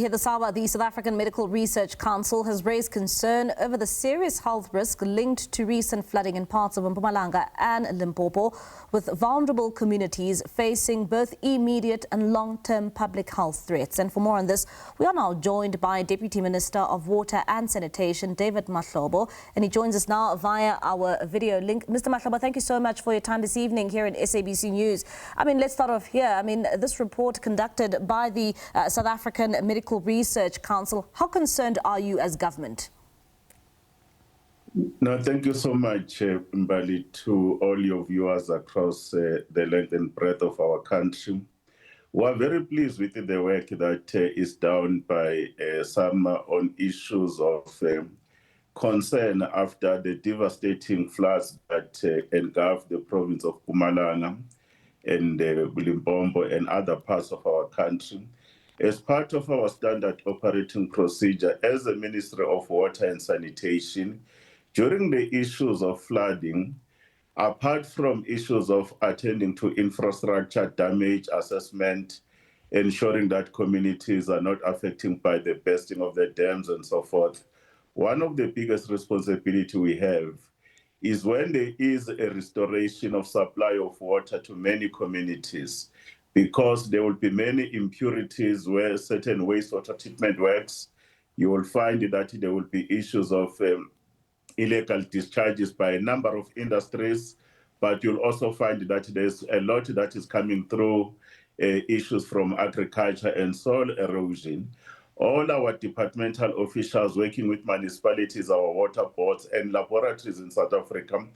Here, the South African Medical Research Council has raised concern over the serious health risk linked to recent flooding in parts of Mpumalanga and Limpopo, with vulnerable communities facing both immediate and long-term public health threats. And for more on this, we are now joined by Deputy Minister of Water and Sanitation, David Mahlobo, and he joins us now via our video link. Mr. Mahlobo, thank you so much for your time this evening here in SABC News. Let's start off here. This report conducted by the South African Medical Research Council, how concerned are you as government? No, thank you so much, Mbali, to all your viewers across the length and breadth of our country. We are very pleased with the work that is done by SAMRC on issues of concern after the devastating floods that engulfed the province of Mpumalanga and Limpopo and other parts of our country. As part of our standard operating procedure as the Ministry of Water and Sanitation, during the issues of flooding, apart from issues of attending to infrastructure damage assessment, ensuring that communities are not affected by the bursting of the dams and so forth, one of the biggest responsibility we have is when there is a restoration of supply of water to many communities, because there will be many impurities where certain wastewater treatment works. You will find that there will be issues of illegal discharges by a number of industries, but you'll also find that there's a lot that is coming through issues from agriculture and soil erosion. All our departmental officials working with municipalities, our water boards and laboratories in South Africa,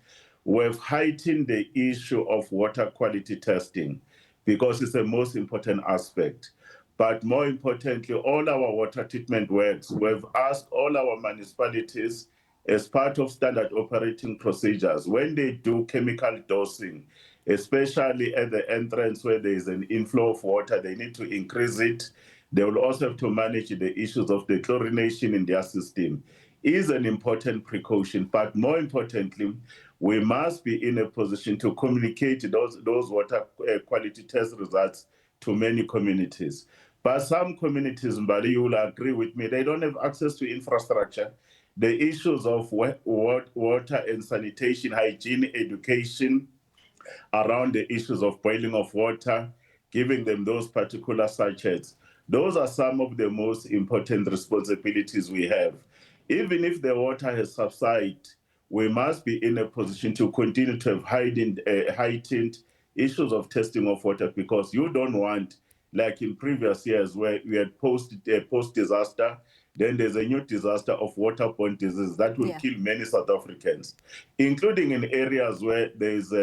we've heightened the issue of water quality testing, because it's the most important aspect. But more importantly, all our water treatment works, we've asked all our municipalities as part of standard operating procedures, when they do chemical dosing, especially at the entrance where there is an inflow of water, they need to increase it. They will also have to manage the issues of the chlorination in their system. Is an important precaution, but more importantly, we must be in a position to communicate those water quality test results to many communities. But some communities, Mbali, you will agree with me, they don't have access to infrastructure. The issues of water and sanitation, hygiene, education, around the issues of boiling of water, giving them those particular sachets, those are some of the most important responsibilities we have. Even if the water has subsided, we must be in a position to continue to have heightened issues of testing of water, because you don't want, like in previous years where we had post-disaster, then there's a new disaster of waterborne disease that will kill many South Africans, including in areas where there's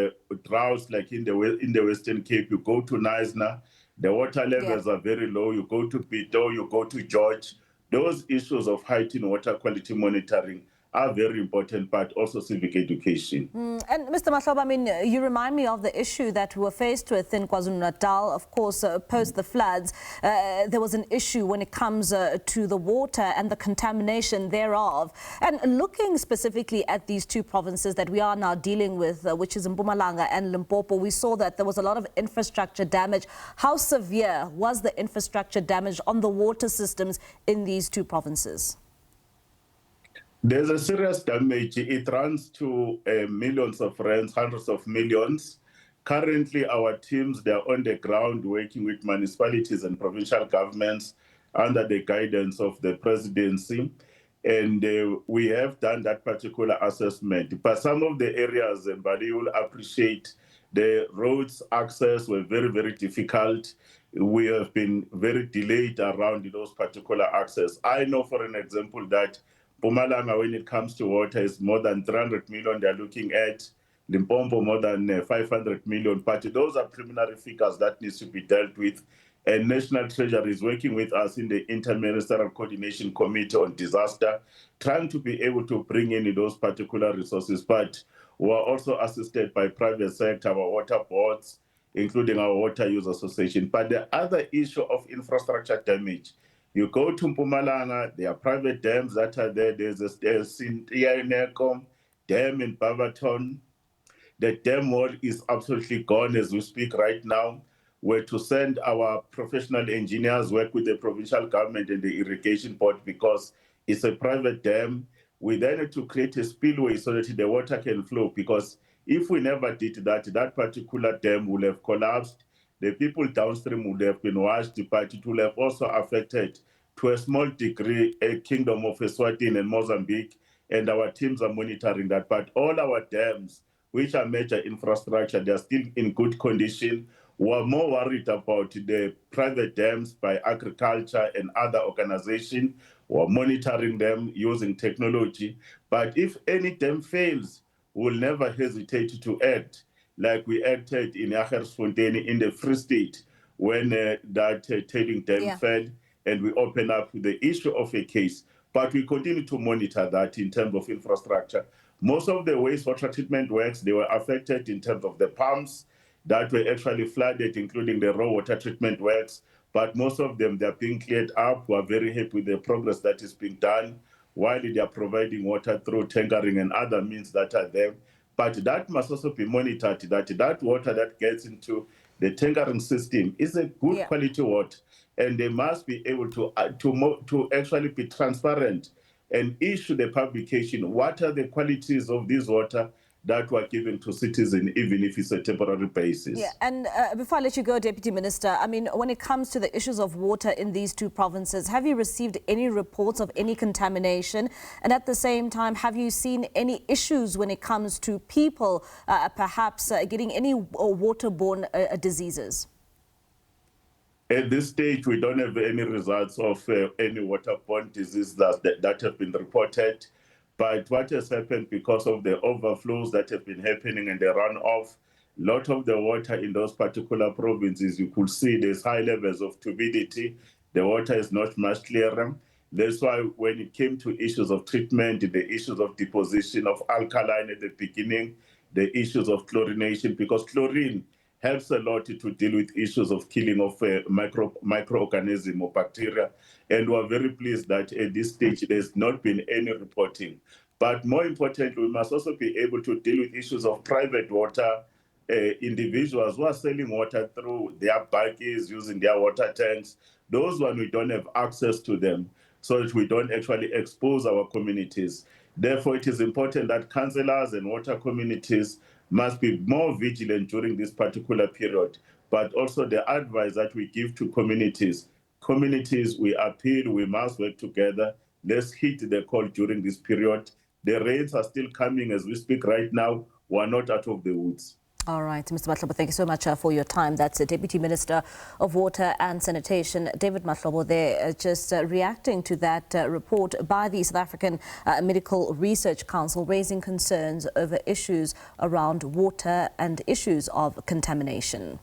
droughts, like in the Western Cape. You go to Knysna, the water levels are very low. You go to Pito, you go to George. Those issues of heightened water quality monitoring are very important, but also civic education. And Mr. Mahlobo, you remind me of the issue that we were faced with in KwaZulu-Natal. Of course, post the floods, there was an issue when it comes to the water and the contamination thereof. And looking specifically at these two provinces that we are now dealing with, which is Mpumalanga and Limpopo, we saw that there was a lot of infrastructure damage. How severe was the infrastructure damage on the water systems in these two provinces? There's a serious damage. It runs to millions of rands, hundreds of millions. Currently, our teams, they're on the ground working with municipalities and provincial governments under the guidance of the presidency. And we have done that particular assessment. But some of the areas, Mbali, will appreciate the roads access were very, very difficult. We have been very delayed around those particular access. I know, for an example, that Mpumalanga, when it comes to water, is more than 300 million they're looking at. Limpopo, more than 500 million. But those are preliminary figures that needs to be dealt with. And National Treasury is working with us in the Interministerial Coordination Committee on Disaster, trying to be able to bring in those particular resources. But we are also assisted by private sector, our water boards, including our Water Use Association. But the other issue of infrastructure damage, you go to Mpumalanga, there are private dams that are there. There's a Sintiaineko dam in Barberton. The dam wall is absolutely gone as we speak right now. were to send our professional engineers work with the provincial government and the irrigation board because it's a private dam. We then had to create a spillway so that the water can flow, because if we never did that, that particular dam would have collapsed. The people downstream would have been washed, but it would have also affected, to a small degree, a Kingdom of Eswatini and Mozambique, and our teams are monitoring that. But all our dams, which are major infrastructure, they're still in good condition. We're more worried about the private dams by agriculture and other organizations. We're monitoring them using technology. But if any dam fails, we'll never hesitate to act, like we acted in Jagersfontein in the Free State when that tailing dam fell, and we opened up the issue of a case. But we continue to monitor that in terms of infrastructure. Most of the wastewater treatment works, they were affected in terms of the pumps that were actually flooded, including the raw water treatment works. But most of them, they're being cleared up. We're very happy with the progress that is being done, while they are providing water through tankering and other means that are there. But that must also be monitored, that water that gets into the tankering system is a good quality water. And they must be able to actually be transparent and issue the publication. What are the qualities of this water that were given to citizens, even if it's a temporary basis? Yeah, and before I let you go, Deputy Minister, I mean, when it comes to the issues of water in these two provinces, have you received any reports of any contamination? And at the same time, have you seen any issues when it comes to people perhaps getting any waterborne diseases? At this stage, we don't have any results of any waterborne disease that have been reported. But what has happened because of the overflows that have been happening and the runoff, a lot of the water in those particular provinces, you could see there's high levels of turbidity. The water is not much clearer. That's why when it came to issues of treatment, the issues of deposition of alkaline at the beginning, the issues of chlorination, because chlorine helps a lot to deal with issues of killing of microorganism or bacteria. And we're very pleased that at this stage, there's not been any reporting. But more importantly, we must also be able to deal with issues of private water, individuals who are selling water through their buggies, using their water tanks. Those ones, we don't have access to them, so that we don't actually expose our communities. Therefore, it is important that councillors and water communities must be more vigilant during this particular period, but also the advice that we give to communities. Communities, we appeal, we must work together. Let's hit the call during this period. The rains are still coming as we speak right now. We're not out of the woods. All right, Mr. Mahlobo, thank you so much for your time. That's the Deputy Minister of Water and Sanitation, David Mahlobo, there just reacting to that report by the South African Medical Research Council, raising concerns over issues around water and issues of contamination.